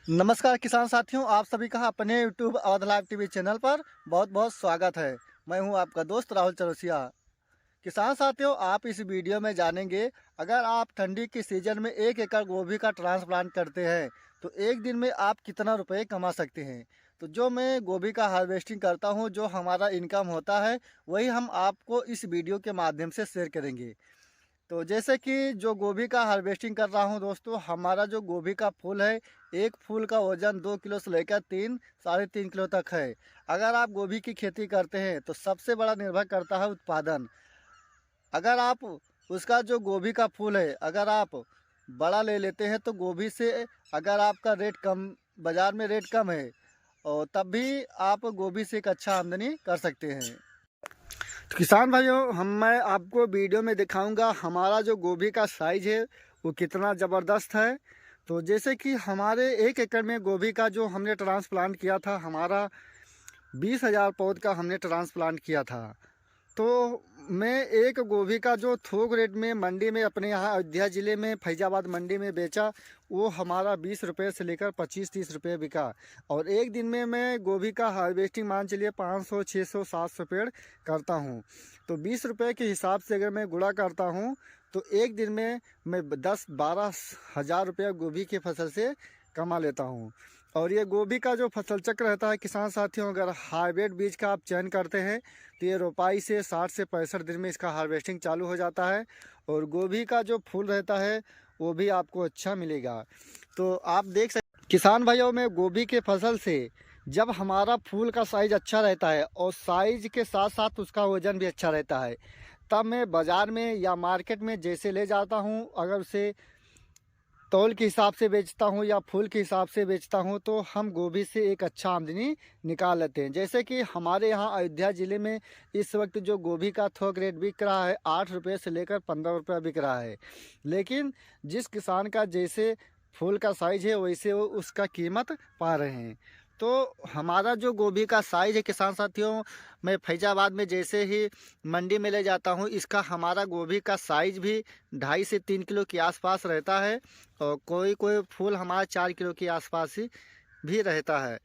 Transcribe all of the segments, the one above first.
नमस्कार किसान साथियों, आप सभी का अपने YouTube Awadh live TV channel पर बहुत बहुत स्वागत है। मैं हूं आपका दोस्त राहुल चौरसिया। किसान साथियों, आप इस वीडियो में जानेंगे, अगर आप ठंडी के सीजन में 1 एकड़ गोभी का ट्रांसप्लांट करते हैं तो एक दिन में आप कितना रुपए कमा सकते हैं। तो जो मैं गोभी का हार्वेस्टिंग करता हूं, जो हमारा इनकम होता है, वही हम आपको इस वीडियो के माध्यम से शेयर करेंगे। तो जैसे कि जो गोभी का हार्वेस्टिंग कर रहा हूँ दोस्तों, हमारा जो गोभी का फूल है, एक फूल का वजन 2 किलो से लेकर 3 साढ़े 3 किलो तक है। अगर आप गोभी की खेती करते हैं तो सबसे बड़ा निर्भर करता है उत्पादन। अगर आप उसका जो गोभी का फूल है, अगर आप बड़ा ले लेते हैं तो गोभी से अगर आपका रेट कम, बाज़ार में रेट कम है, और तब भी आप गोभी से एक अच्छा आमदनी कर सकते हैं। तो किसान भाइयों, मैं आपको वीडियो में दिखाऊंगा हमारा जो गोभी का साइज है वो कितना ज़बरदस्त है। तो जैसे कि हमारे 1 एकड़ में गोभी का जो हमने ट्रांसप्लांट किया था, हमारा 20,000 पौध का हमने ट्रांसप्लांट किया था। तो मैं एक गोभी का जो थोक रेट में मंडी में अपने यहाँ अयोध्या ज़िले में फैजाबाद मंडी में बेचा, वो हमारा 20 रुपये से लेकर 25-30 रुपये बिका। और एक दिन में मैं गोभी का हार्वेस्टिंग मान चलिए 500 600 700 पेड़ करता हूँ। तो 20 रुपये के हिसाब से अगर मैं गुणा करता हूँ तो एक दिन में मैं 10-12 हज़ार रुपया गोभी की फसल से कमा लेता हूँ। और ये गोभी का जो फसल चक्र रहता है किसान साथियों, अगर हाइब्रिड बीज का आप चयन करते हैं तो ये रोपाई से 60 से 65 दिन में इसका हार्वेस्टिंग चालू हो जाता है। और गोभी का जो फूल रहता है वो भी आपको अच्छा मिलेगा। तो आप देख सकते किसान भाइयों, में गोभी के फसल से जब हमारा फूल का साइज अच्छा रहता है और साइज के साथ साथ उसका वजन भी अच्छा रहता है, तब मैं बाज़ार में या मार्केट में जैसे ले जाता हूँ, अगर उसे तौल के हिसाब से बेचता हूँ या फूल के हिसाब से बेचता हूँ, तो हम गोभी से एक अच्छा आमदनी निकाल लेते हैं। जैसे कि हमारे यहाँ अयोध्या ज़िले में इस वक्त जो गोभी का थोक रेट बिक रहा है 8 रुपये से लेकर 15 रुपये बिक रहा है। लेकिन जिस किसान का जैसे फूल का साइज है वैसे वो उसका कीमत पा रहे हैं। तो हमारा जो गोभी का साइज है किसान साथियों, मैं फैजाबाद में जैसे ही मंडी में ले जाता हूँ, इसका हमारा गोभी का साइज भी 2.5 से 3 किलो के आसपास रहता है। और कोई कोई फूल हमारा 4 किलो के आसपास ही भी रहता है।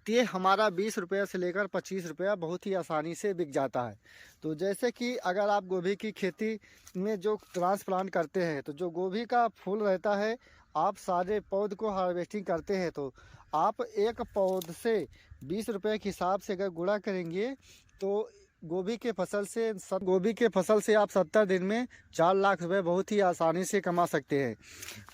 तो ये हमारा 20 रुपये से लेकर 25 रुपया बहुत ही आसानी से बिक जाता है। तो जैसे कि अगर आप गोभी की खेती में जो ट्रांसप्लांट करते हैं, तो जो गोभी का फूल रहता है, आप सारे पौध को हार्वेस्टिंग करते हैं तो आप एक पौध से 20 रुपये के हिसाब से अगर गुणा करेंगे तो गोभी के फसल से आप 70 दिन में 4 लाख रुपए बहुत ही आसानी से कमा सकते हैं।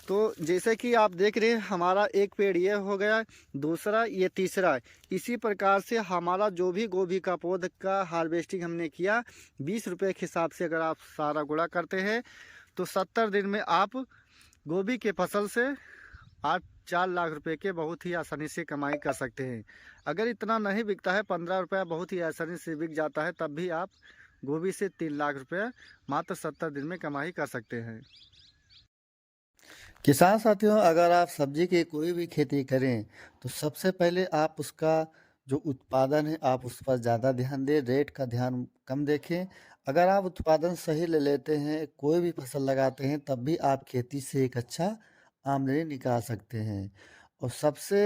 तो जैसे कि आप देख रहे हैं, हमारा एक पेड़ ये हो गया, दूसरा, ये तीसरा। इसी प्रकार से हमारा जो भी गोभी का पौध का हार्वेस्टिंग हमने किया, 20 रुपये के हिसाब से अगर आप सारा गुणा करते हैं तो 70 दिन में आप गोभी के फसल से 8-4 लाख रुपए के बहुत ही आसानी से कमाई कर सकते हैं। अगर इतना नहीं बिकता है, 15 रुपया बहुत ही आसानी से बिक जाता है, तब भी आप गोभी से 3 लाख रुपया मात्र 70 दिन में कमाई कर सकते हैं। किसान साथियों, अगर आप सब्जी की कोई भी खेती करें तो सबसे पहले आप उसका जो उत्पादन है आप उस पर ज़्यादा ध्यान दें, रेट का ध्यान कम देखें। अगर आप उत्पादन सही ले लेते हैं, कोई भी फसल लगाते हैं, तब भी आप खेती से एक अच्छा आमदनी निकाल सकते हैं। और सबसे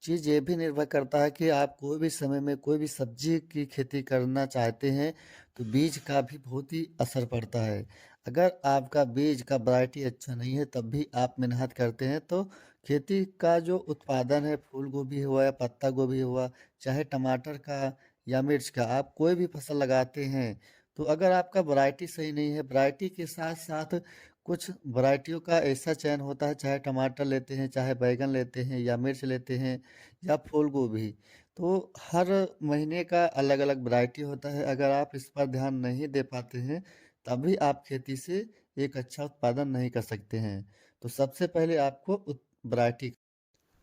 चीज़ ये भी निर्भर करता है कि आप कोई भी समय में कोई भी सब्जी की खेती करना चाहते हैं तो बीज का भी बहुत ही असर पड़ता है। अगर आपका बीज का वैरायटी अच्छा नहीं है तब भी आप मेहनत करते हैं तो खेती का जो उत्पादन है, फूल गोभी हुआ या पत्ता गोभी हुआ, चाहे टमाटर का या मिर्च का, आप कोई भी फसल लगाते हैं तो अगर आपका वैरायटी सही नहीं है, वैरायटी के साथ साथ कुछ वैरायटियों का ऐसा चयन होता है, चाहे टमाटर लेते हैं, चाहे बैंगन लेते हैं या मिर्च लेते हैं या फूल गोभी, तो हर महीने का अलग अलग वैरायटी होता है। अगर आप इस पर ध्यान नहीं दे पाते हैं तभी आप खेती से एक अच्छा उत्पादन नहीं कर सकते हैं। तो सबसे पहले आपको वैरायटी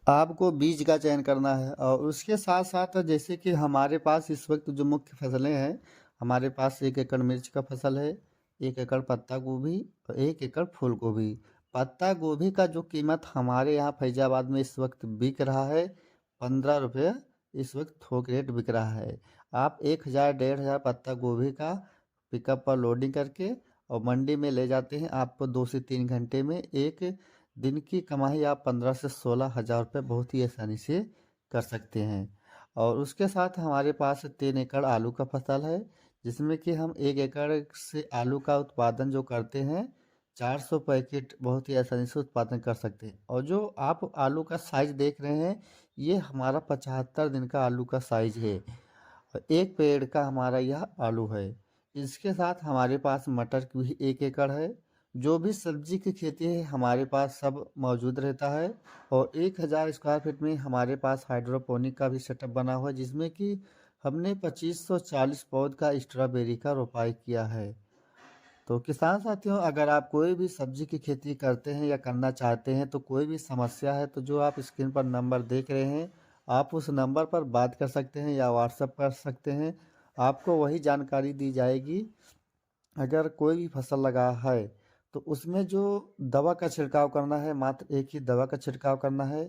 आपको बीज का चयन करना है। और उसके साथ साथ जैसे कि हमारे पास इस वक्त जो मुख्य फसलें हैं, हमारे पास 1 एकड़ मिर्च का फसल है, 1 एकड़ पत्ता गोभी और 1 एकड़ फूल गोभी। पत्ता गोभी का जो कीमत हमारे यहाँ फैजाबाद में इस वक्त बिक रहा है 15 रुपये, इस वक्त थोक रेट बिक रहा है। आप 1,000-1,500 पत्ता गोभी का पिकअप पर लोडिंग करके और मंडी में ले जाते हैं, आपको 2 से 3 घंटे में एक दिन की कमाई आप 15 से 16 हज़ार रुपये बहुत ही आसानी से कर सकते हैं। और उसके साथ हमारे पास 3 एकड़ आलू का फसल है, जिसमें कि हम 1 एकड़ से आलू का उत्पादन जो करते हैं 400 पैकेट बहुत ही आसानी से उत्पादन कर सकते हैं। और जो आप आलू का साइज देख रहे हैं, ये हमारा 75 दिन का आलू का साइज है। एक पेड़ का हमारा यह आलू है। इसके साथ हमारे पास मटर की भी 1 एकड़ है। जो भी सब्जी की खेती है हमारे पास सब मौजूद रहता है। और 1000 स्क्वायर फीट में हमारे पास हाइड्रोपोनिक का भी सेटअप बना हुआ है, जिसमें कि हमने 2540 पौध का स्ट्रॉबेरी का रोपाई किया है। तो किसान साथियों, अगर आप कोई भी सब्जी की खेती करते हैं या करना चाहते हैं, तो कोई भी समस्या है तो जो आप स्क्रीन पर नंबर देख रहे हैं, आप उस नंबर पर बात कर सकते हैं या व्हाट्सएप कर सकते हैं। आपको वही जानकारी दी जाएगी। अगर कोई भी फसल लगा है तो उसमें जो दवा का छिड़काव करना है, मात्र एक ही दवा का छिड़काव करना है।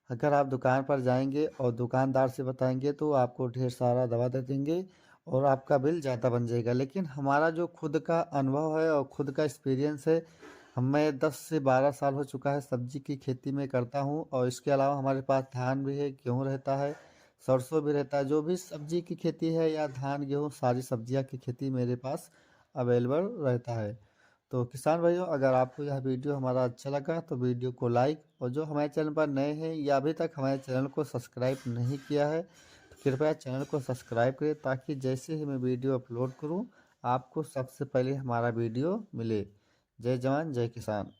अगर आप दुकान पर जाएंगे और दुकानदार से बताएंगे तो आपको ढेर सारा दवा दे देंगे और आपका बिल ज़्यादा बन जाएगा। लेकिन हमारा जो खुद का अनुभव है और खुद का एक्सपीरियंस है, हमें 10 से 12 साल हो चुका है सब्जी की खेती में करता हूँ। और इसके अलावा हमारे पास धान भी है, गेहूँ रहता है, सरसों भी रहता है। जो भी सब्जी की खेती है या धान गेहूँ सारी सब्जियाँ की खेती मेरे पास अवेलेबल रहता है। तो किसान भाइयों, अगर आपको यह वीडियो हमारा अच्छा लगा तो वीडियो को लाइक, और जो हमारे चैनल पर नए हैं या अभी तक हमारे चैनल को सब्सक्राइब नहीं किया है तो कृपया चैनल को सब्सक्राइब करें, ताकि जैसे ही मैं वीडियो अपलोड करूं आपको सबसे पहले हमारा वीडियो मिले। जय जवान जय किसान।